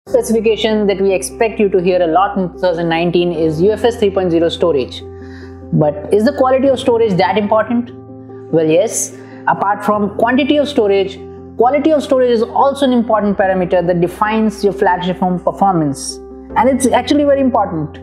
Specification that we expect you to hear a lot in 2019 is UFS 3.0 storage. But is the quality of storage that important? Well, yes. Apart from quantity of storage, quality of storage is also an important parameter that defines your flagship phone performance. And it's actually very important.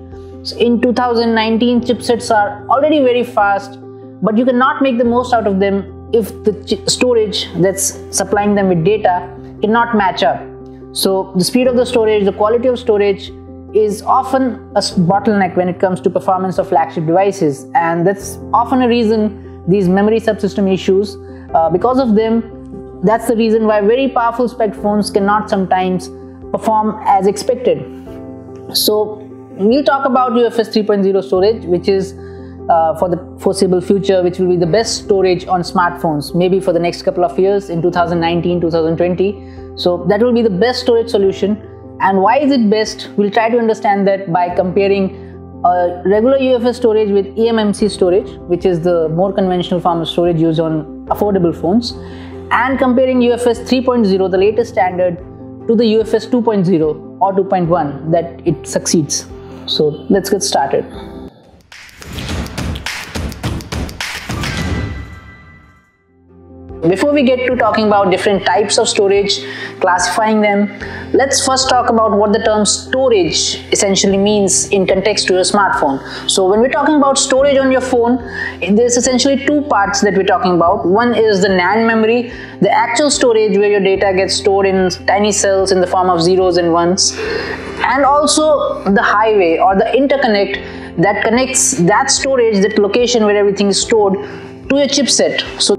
So in 2019, chipsets are already very fast, but you cannot make the most out of them if the storage that's supplying them with data cannot match up. So the speed of the storage, the quality of storage is often a bottleneck when it comes to performance of flagship devices, and that's often a reason these memory subsystem issues, because of them, that's the reason why very powerful spec phones cannot sometimes perform as expected. So we'll talk about UFS 3.0 storage, which is for the foreseeable future, which will be the best storage on smartphones, maybe for the next couple of years in 2019, 2020. So that will be the best storage solution. And why is it best? We'll try to understand that by comparing regular UFS storage with eMMC storage, which is the more conventional form of storage used on affordable phones, and comparing UFS 3.0, the latest standard, to the UFS 2.0 or 2.1 that it succeeds. So let's get started. Before we get to talking about different types of storage, classifying them, let's first talk about what the term storage essentially means in context to your smartphone. So when we're talking about storage on your phone, there's essentially two parts that we're talking about. One is the NAND memory, the actual storage where your data gets stored in tiny cells in the form of zeros and ones, and also the highway or the interconnect that connects that storage, that location where everything is stored, to a chipset. So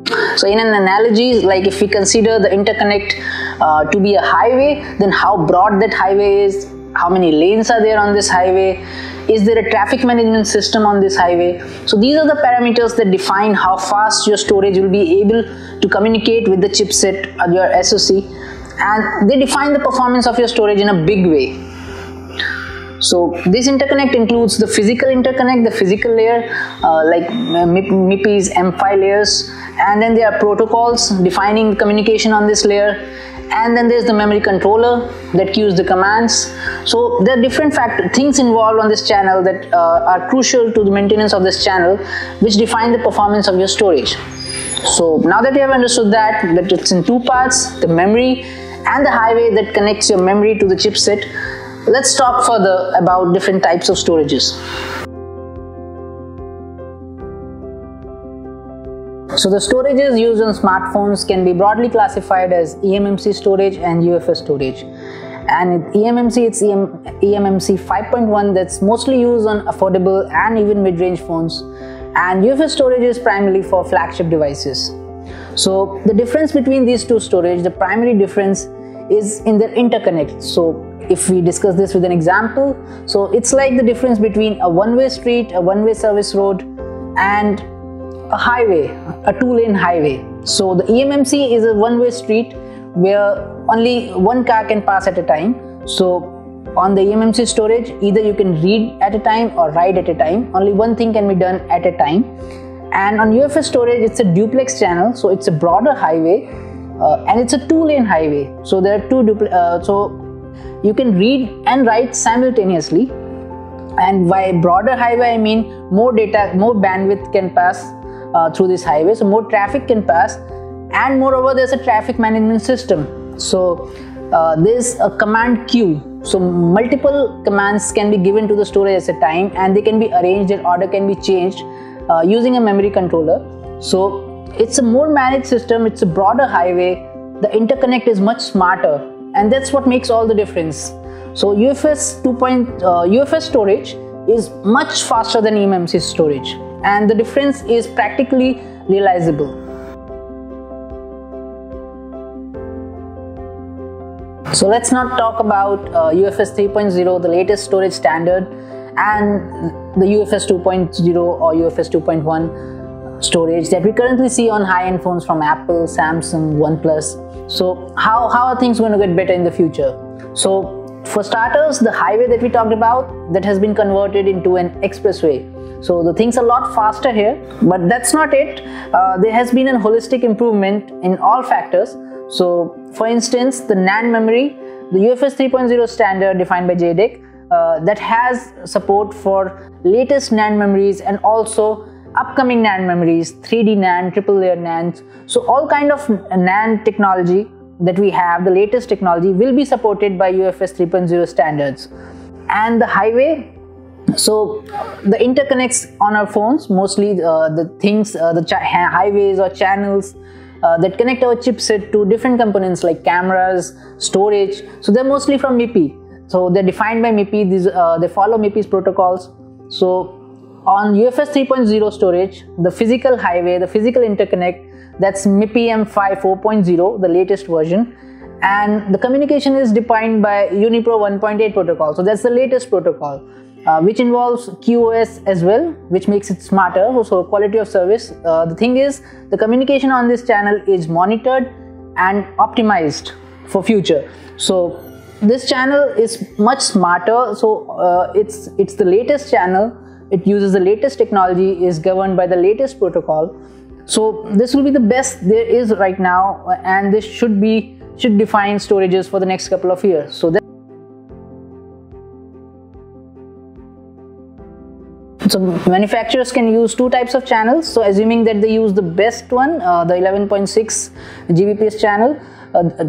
in an analogy, like if we consider the interconnect to be a highway, then how broad that highway is, how many lanes are there on this highway, is there a traffic management system on this highway. So these are the parameters that define how fast your storage will be able to communicate with the chipset or your SoC, and they define the performance of your storage in a big way. So this interconnect includes the physical interconnect, the physical layer, like MIPIs, M5 layers, and then there are protocols defining communication on this layer, and then there's the memory controller that queues the commands. So there are different things involved on this channel that are crucial to the maintenance of this channel, which define the performance of your storage. So now that you have understood that it's in two parts, the memory and the highway that connects your memory to the chipset, let's talk further about different types of storages. So the storages used on smartphones can be broadly classified as eMMC storage and UFS storage. And eMMC, it's eMMC 5.1 that's mostly used on affordable and even mid-range phones. And UFS storage is primarily for flagship devices. So the difference between these two storage, the primary difference is in their interconnect. So if we discuss this with an example, so it's like the difference between a one-way street, a one-way service road, and a highway, a two-lane highway. So the eMMC is a one-way street where only one car can pass at a time. So on the eMMC storage, either you can read at a time or write at a time. Only one thing can be done at a time. And on UFS storage, it's a duplex channel, so it's a broader highway, and it's a two-lane highway. So there are two you can read and write simultaneously, and by broader highway I mean more data, more bandwidth can pass through this highway, so more traffic can pass, and moreover there's a traffic management system. So there's a command queue, so multiple commands can be given to the storage at a time, and they can be arranged, their order can be changed using a memory controller. So it's a more managed system, it's a broader highway, the interconnect is much smarter, and that's what makes all the difference. So UFS storage is much faster than eMMC storage, and the difference is practically realizable. So let's not talk about UFS 3.0, the latest storage standard, and the UFS 2.0 or UFS 2.1 storage that we currently see on high-end phones from Apple, Samsung, OnePlus. So how are things going to get better in the future? So for starters, the highway that we talked about, that has been converted into an expressway. So the things are a lot faster here, but that's not it. There has been a holistic improvement in all factors. So for instance, the NAND memory, the UFS 3.0 standard defined by JDEC that has support for latest NAND memories and also upcoming NAND memories, 3D NAND, triple layer NAND. So all kind of NAND technology that we have, the latest technology, will be supported by UFS 3.0 standards. And the highway, so the interconnects on our phones, mostly the things, highways or channels that connect our chipset to different components like cameras, storage. So they're mostly from MIPI. So they're defined by MIPI. They follow MIPI's protocols. So on UFS 3.0 storage, the physical highway, the physical interconnect, that's MIPI M5 4.0, the latest version. And the communication is defined by UniPro 1.8 protocol. So that's the latest protocol, which involves QoS as well, which makes it smarter. So quality of service. The thing is, the communication on this channel is monitored and optimized for future. So this channel is much smarter. So it's the latest channel. It uses the latest technology, is governed by the latest protocol. So this will be the best there is right now, and this should define storages for the next couple of years. So manufacturers can use two types of channels. So assuming that they use the best one, the 11.6 Gbps channel,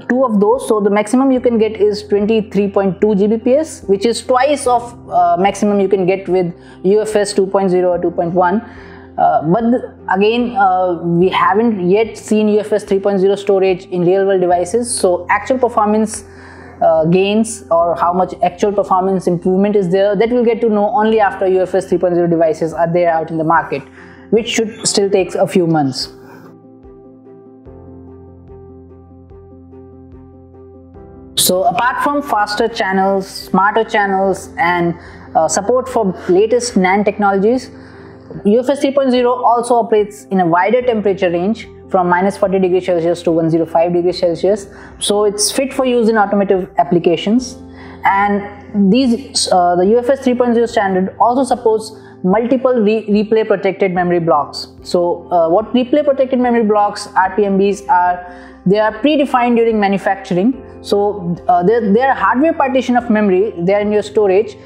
two of those, so the maximum you can get is 23.2 Gbps, which is twice of maximum you can get with UFS 2.0 or 2.1. But again, we haven't yet seen UFS 3.0 storage in real world devices, so actual performance gains or how much actual performance improvement is there, that we'll get to know only after UFS 3.0 devices are there out in the market, which should still take a few months. So apart from faster channels, smarter channels, and support for latest NAND technologies, UFS 3.0 also operates in a wider temperature range from -40 degrees Celsius to 105 degrees Celsius. So it's fit for use in automotive applications. And the UFS 3.0 standard also supports multiple replay protected memory blocks. So what replay protected memory blocks, RPMBs, are, they are predefined during manufacturing. So they are hardware partition of memory. They are in your storage.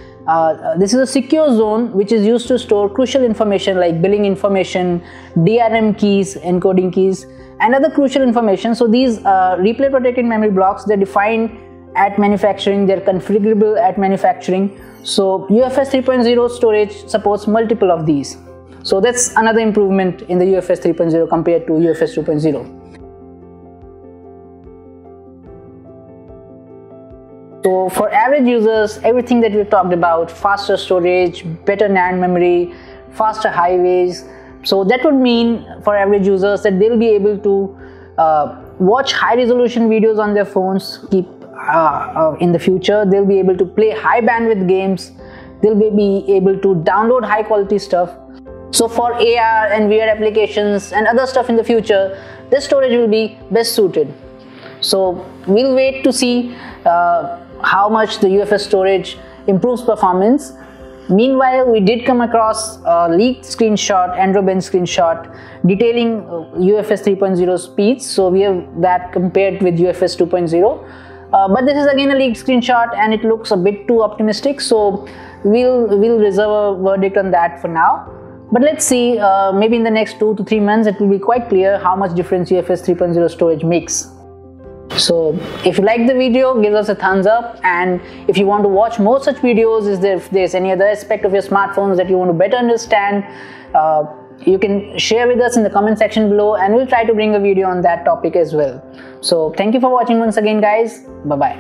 This is a secure zone which is used to store crucial information like billing information, DRM keys, encoding keys, and other crucial information. So these replay protected memory blocks, they're defined at manufacturing, they're configurable at manufacturing. So UFS 3.0 storage supports multiple of these. So that's another improvement in the UFS 3.0 compared to UFS 2.0. So for average users, everything that we've talked about, faster storage, better NAND memory, faster highways, so that would mean for average users that they'll be able to watch high resolution videos on their phones, in the future. They'll be able to play high bandwidth games, they'll be able to download high quality stuff. So for AR and VR applications and other stuff in the future, this storage will be best suited. So we'll wait to see how much the UFS storage improves performance. Meanwhile, we did come across a leaked screenshot, Android bench screenshot, detailing UFS 3.0 speeds. So we have that compared with UFS 2.0. But this is again a leaked screenshot and it looks a bit too optimistic. So we'll reserve a verdict on that for now. But let's see, maybe in the next 2 to 3 months, it will be quite clear how much difference UFS 3.0 storage makes. So if you like the video, give us a thumbs up, and if you want to watch more such videos, if there's any other aspect of your smartphones that you want to better understand, you can share with us in the comment section below, and we'll try to bring a video on that topic as well. So thank you for watching once again, guys. Bye bye.